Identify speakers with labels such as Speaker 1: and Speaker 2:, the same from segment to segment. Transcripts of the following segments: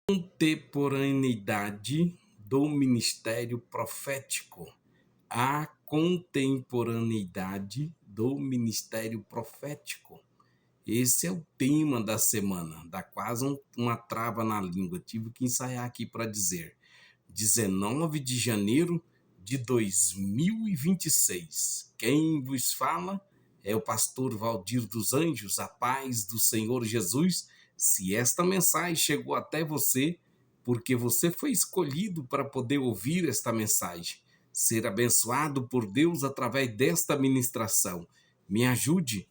Speaker 1: Contemporaneidade do ministério profético. A contemporaneidade do ministério profético. Esse é o tema da semana. Dá quase uma trava na língua. Tive que ensaiar aqui para dizer. 19 de janeiro de 2026. Quem vos fala é o pastor Valdir dos Anjos. A paz do Senhor Jesus. Se esta mensagem chegou até você, porque você foi escolhido para poder ouvir esta mensagem, ser abençoado por Deus através desta ministração. Me ajude.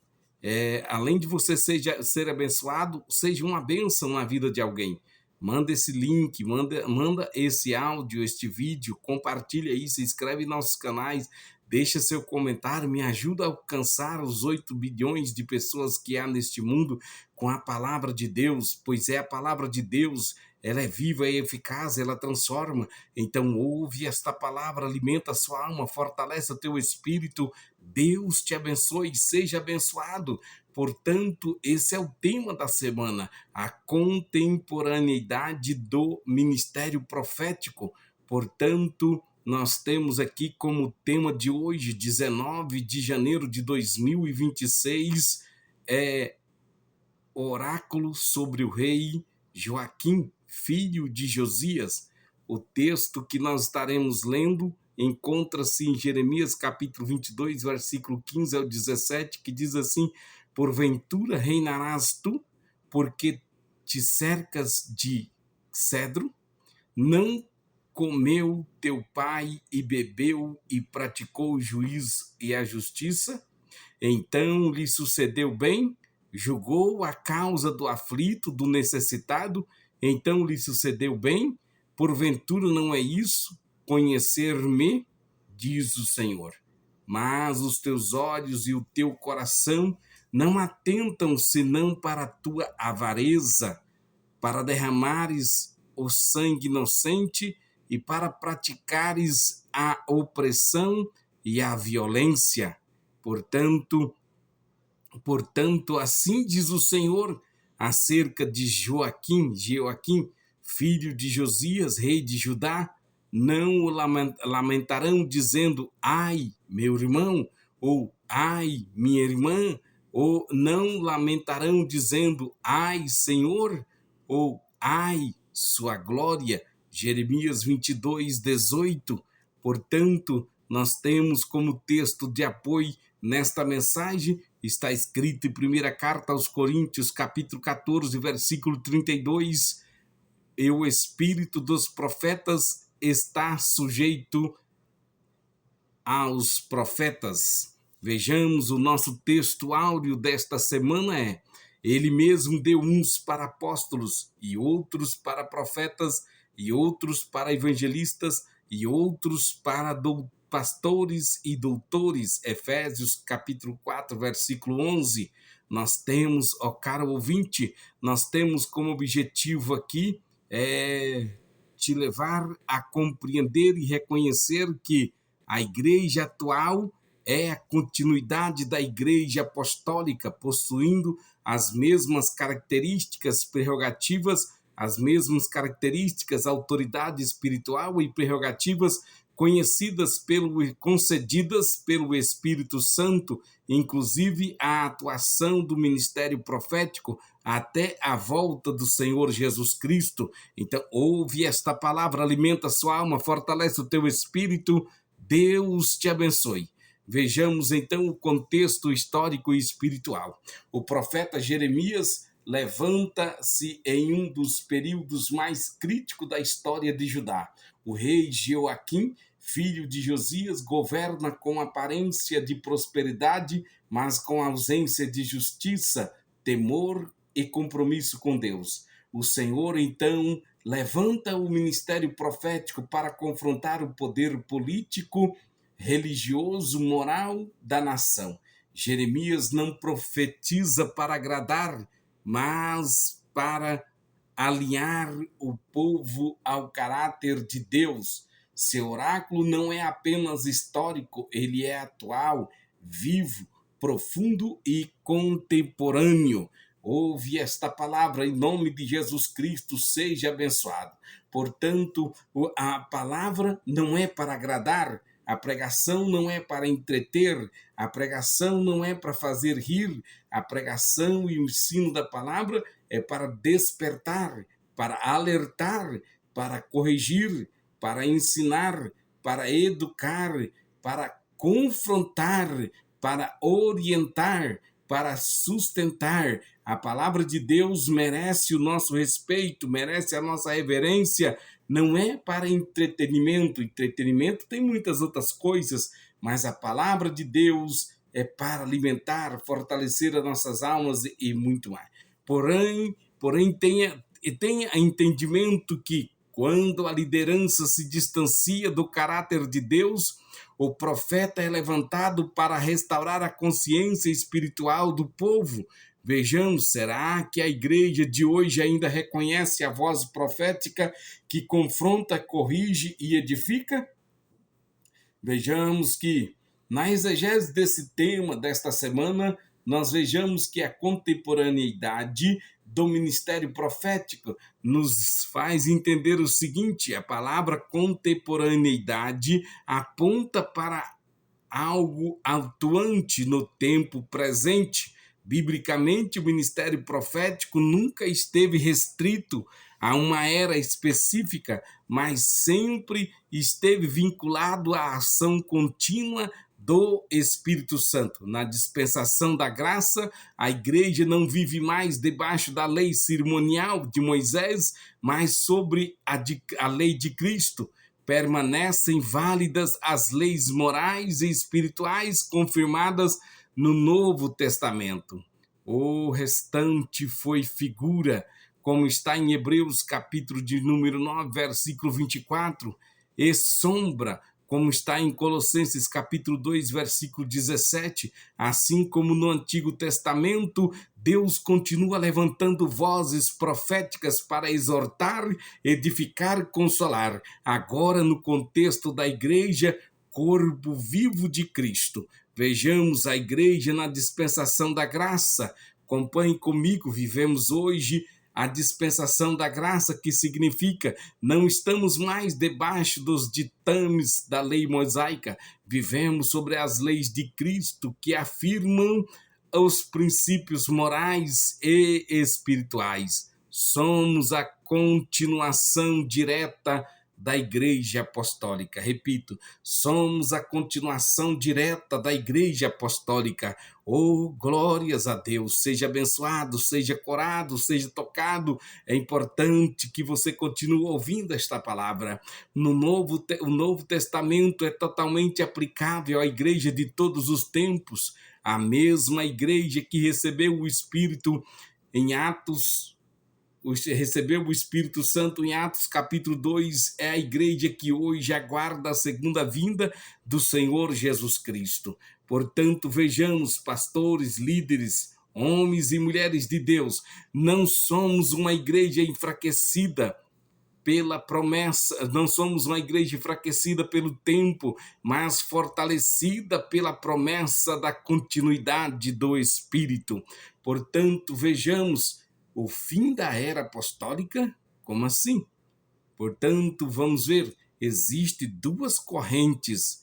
Speaker 1: Além de você ser abençoado, seja uma bênção na vida de alguém. Manda esse link, manda esse áudio, este vídeo, compartilha aí, se inscreve em nossos canais, deixa seu comentário, me ajuda a alcançar os 8 bilhões de pessoas que há neste mundo com a palavra de Deus, pois é a palavra de Deus, ela é viva e eficaz, ela transforma. Então ouve esta palavra, alimenta a sua alma, fortalece o teu espírito. Deus te abençoe, seja abençoado. Portanto, esse é o tema da semana, a contemporaneidade do ministério profético. Portanto, nós temos aqui como tema de hoje, 19 de janeiro de 2026, oráculo sobre o rei Joaquim, filho de Josias. O texto que nós estaremos lendo encontra-se em Jeremias capítulo 22, versículo 15 ao 17, que diz assim: porventura reinarás tu, porque te cercas de cedro? Não comeu teu pai e bebeu e praticou o juízo e a justiça? Então lhe sucedeu bem, julgou a causa do aflito, do necessitado, então lhe sucedeu bem. Porventura não é isso conhecer-me, diz o Senhor. Mas os teus olhos e o teu coração não atentam senão para a tua avareza, para derramares o sangue inocente e para praticares a opressão e a violência. Portanto, assim diz o Senhor acerca de Joaquim, filho de Josias, rei de Judá: não o lamentarão dizendo, ai, meu irmão, ou ai, minha irmã, ou não lamentarão dizendo, ai, Senhor, ou ai, sua glória. Jeremias 22, 18. Portanto, nós temos como texto de apoio nesta mensagem, está escrito em primeira carta aos Coríntios, capítulo 14, versículo 32, e o espírito dos profetas está sujeito aos profetas. Vejamos, o nosso texto áureo desta semana ele mesmo deu uns para apóstolos, e outros para profetas, e outros para evangelistas, e outros para pastores e doutores. Efésios capítulo 4, versículo 11. Nós temos, ó caro ouvinte, nós temos como objetivo aqui te levar a compreender e reconhecer que a igreja atual é a continuidade da igreja apostólica, possuindo as mesmas características, prerrogativas, as mesmas características, autoridade espiritual e prerrogativas concedidas pelo Espírito Santo, inclusive a atuação do ministério profético até a volta do Senhor Jesus Cristo. Então, ouve esta palavra, alimenta a sua alma, fortalece o teu espírito. Deus te abençoe. Vejamos então o contexto histórico e espiritual. O profeta Jeremias levanta-se em um dos períodos mais críticos da história de Judá. O rei Joaquim, filho de Josias, governa com aparência de prosperidade, mas com ausência de justiça, temor e compromisso com Deus. O Senhor, então, levanta o ministério profético para confrontar o poder político, religioso, moral da nação. Jeremias não profetiza para agradar, mas para alinhar o povo ao caráter de Deus. Seu oráculo não é apenas histórico, ele é atual, vivo, profundo e contemporâneo. ouve esta palavra em nome de Jesus Cristo, seja abençoado. Portanto, a palavra não é para agradar, a pregação não é para entreter, a pregação não é para fazer rir, a pregação e o ensino da palavra é para despertar, para alertar, para corrigir, para ensinar, para educar, para confrontar, para orientar, para sustentar. A palavra de Deus merece o nosso respeito, merece a nossa reverência. Não é para entretenimento. Entretenimento tem muitas outras coisas, mas a palavra de Deus é para alimentar, fortalecer as nossas almas e muito mais. Porém tenha entendimento que quando a liderança se distancia do caráter de Deus, o profeta é levantado para restaurar a consciência espiritual do povo. Vejamos, será que a igreja de hoje ainda reconhece a voz profética que confronta, corrige e edifica? Vejamos que, na exegese desse tema desta semana, nós vejamos que a contemporaneidade do ministério profético nos faz entender o seguinte: a palavra contemporaneidade aponta para algo atuante no tempo presente. Biblicamente, o ministério profético nunca esteve restrito a uma era específica, mas sempre esteve vinculado à ação contínua do Espírito Santo. Na dispensação da graça, a igreja não vive mais debaixo da lei cerimonial de Moisés, mas sobre a lei de Cristo. Permanecem válidas as leis morais e espirituais confirmadas no Novo Testamento. O restante foi figura, como está em Hebreus capítulo de número 9, versículo 24, e sombra, como está em Colossenses capítulo 2, versículo 17, assim como no Antigo Testamento, Deus continua levantando vozes proféticas para exortar, edificar, consolar. Agora, no contexto da igreja, corpo vivo de Cristo. Vejamos a igreja na dispensação da graça. Acompanhe comigo, vivemos hoje a dispensação da graça, que significa não estamos mais debaixo dos ditames da lei mosaica, vivemos sobre as leis de Cristo, que afirmam os princípios morais e espirituais. Somos a continuação direta da Igreja Apostólica. Repito, somos a continuação direta da Igreja Apostólica. Oh, glórias a Deus! Seja abençoado, seja curado, seja tocado. É importante que você continue ouvindo esta palavra. O Novo Testamento é totalmente aplicável à Igreja de todos os tempos. A mesma Igreja que recebeu o Espírito em Atos, recebeu o Espírito Santo em Atos capítulo 2, é a igreja que hoje aguarda a segunda vinda do Senhor Jesus Cristo. Portanto, vejamos, pastores, líderes, homens e mulheres de Deus, não somos uma igreja enfraquecida pela promessa, não somos uma igreja enfraquecida pelo tempo, mas fortalecida pela promessa da continuidade do Espírito. Portanto, vejamos o fim da era apostólica. Como assim? Portanto, vamos ver, existem duas correntes.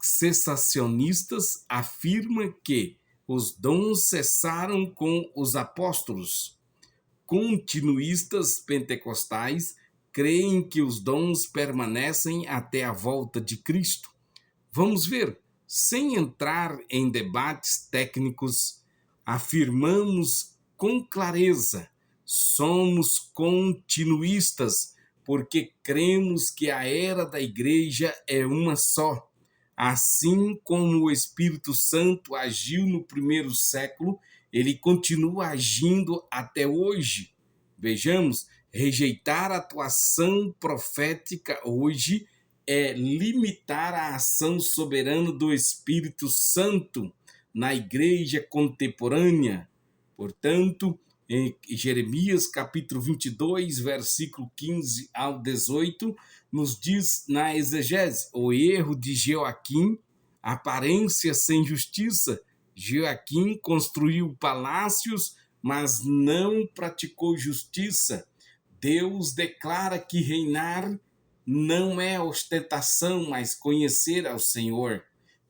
Speaker 1: Cessacionistas afirmam que os dons cessaram com os apóstolos. Continuistas pentecostais creem que os dons permanecem até a volta de Cristo. Vamos ver, sem entrar em debates técnicos, afirmamos com clareza, somos continuistas, porque cremos que a era da igreja é uma só. Assim como o Espírito Santo agiu no primeiro século, ele continua agindo até hoje. Vejamos, rejeitar a atuação profética hoje é limitar a ação soberana do Espírito Santo na igreja contemporânea. Portanto, em Jeremias capítulo 22, versículo 15 ao 18, nos diz na exegese, o erro de Joaquim, aparência sem justiça. Joaquim construiu palácios, mas não praticou justiça. Deus declara que reinar não é ostentação, mas conhecer ao Senhor.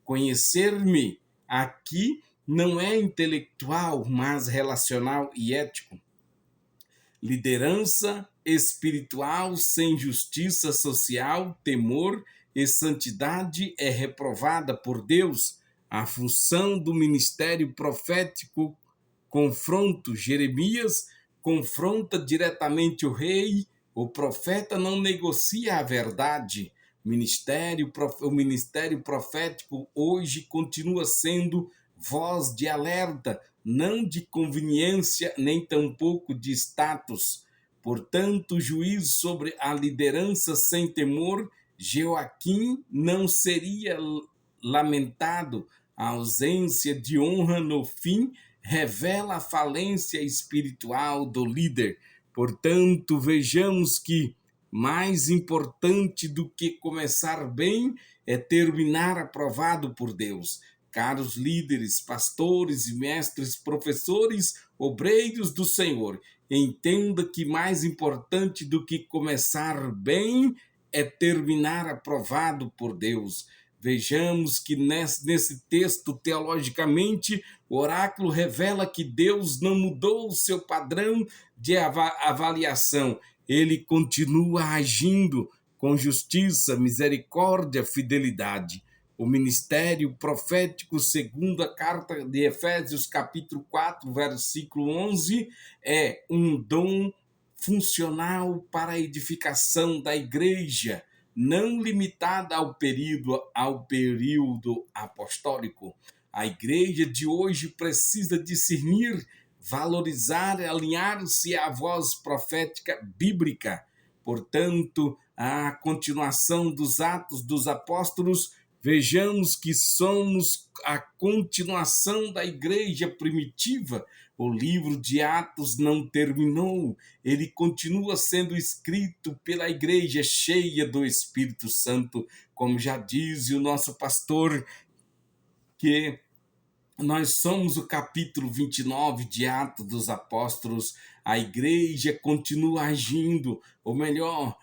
Speaker 1: Conhecer-me aqui não é intelectual, mas relacional e ético. Liderança espiritual sem justiça social, temor e santidade é reprovada por Deus. A função do ministério profético confronto. Jeremias confronta diretamente o rei. O profeta não negocia a verdade. O ministério profético hoje continua sendo voz de alerta, não de conveniência, nem tampouco de status. Portanto, juízo sobre a liderança sem temor, Joaquim não seria lamentado. A ausência de honra no fim revela a falência espiritual do líder. Portanto, vejamos que mais importante do que começar bem é terminar aprovado por Deus. Caros líderes, pastores e mestres, professores, obreiros do Senhor, entenda que mais importante do que começar bem é terminar aprovado por Deus. Vejamos que nesse texto, teologicamente, o oráculo revela que Deus não mudou o seu padrão de avaliação. Ele continua agindo com justiça, misericórdia, fidelidade. O ministério profético, segundo a carta de Efésios, capítulo 4, versículo 11, é um dom funcional para a edificação da igreja, não limitada ao período apostólico. A igreja de hoje precisa discernir, valorizar, alinhar-se à voz profética bíblica. Portanto, a continuação dos Atos dos Apóstolos, vejamos que somos a continuação da igreja primitiva. O livro de Atos não terminou, ele continua sendo escrito pela igreja cheia do Espírito Santo, como já diz o nosso pastor, que nós somos o capítulo 29 de Atos dos Apóstolos. A igreja continua agindo, ou melhor,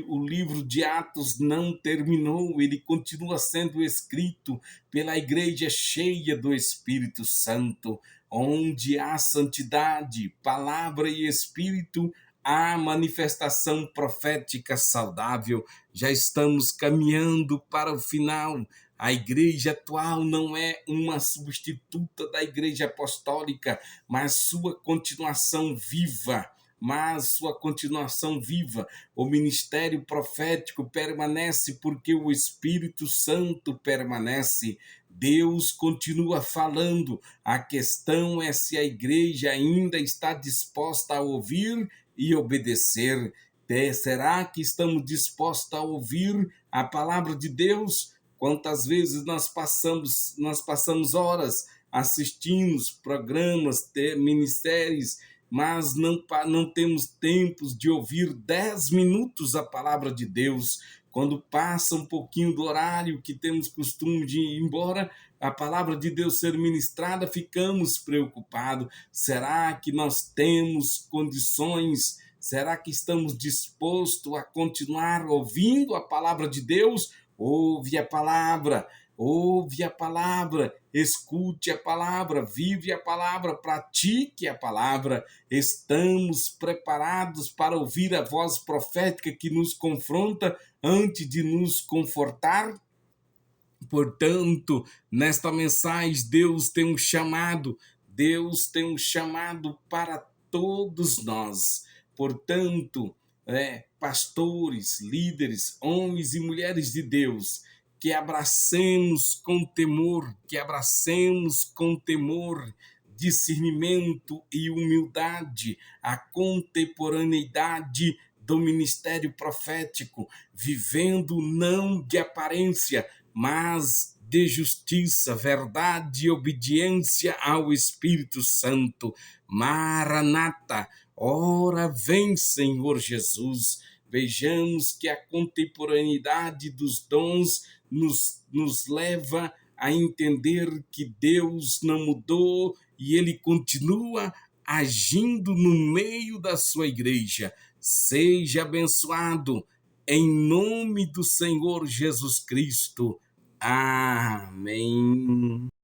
Speaker 1: o livro de Atos não terminou, ele continua sendo escrito pela igreja cheia do Espírito Santo. Onde há santidade, palavra e espírito, há manifestação profética saudável. Já estamos caminhando para o final. A igreja atual não é uma substituta da igreja apostólica, mas sua continuação viva. O ministério profético permanece porque o Espírito Santo permanece. Deus continua falando. A questão é se a igreja ainda está disposta a ouvir e obedecer. Será que estamos dispostos a ouvir a palavra de Deus? Quantas vezes nós passamos horas assistindo programas, ministérios, mas não temos tempos de ouvir 10 minutos a palavra de Deus. Quando passa um pouquinho do horário que temos costume de ir embora, a palavra de Deus ser ministrada, ficamos preocupados. Será que nós temos condições? Será que estamos dispostos a continuar ouvindo a palavra de Deus? Ouve a palavra, escute a palavra, vive a palavra, pratique a palavra. Estamos preparados para ouvir a voz profética que nos confronta antes de nos confortar? Portanto, nesta mensagem, Deus tem um chamado para todos nós. Portanto, pastores, líderes, homens e mulheres de Deus, que abracemos com temor, discernimento e humildade a contemporaneidade do ministério profético, vivendo não de aparência, mas de justiça, verdade e obediência ao Espírito Santo. Maranata, ora vem, Senhor Jesus. Vejamos que a contemporaneidade dos dons nos leva a entender que Deus não mudou e ele continua agindo no meio da sua igreja. Seja abençoado em nome do Senhor Jesus Cristo. Amém.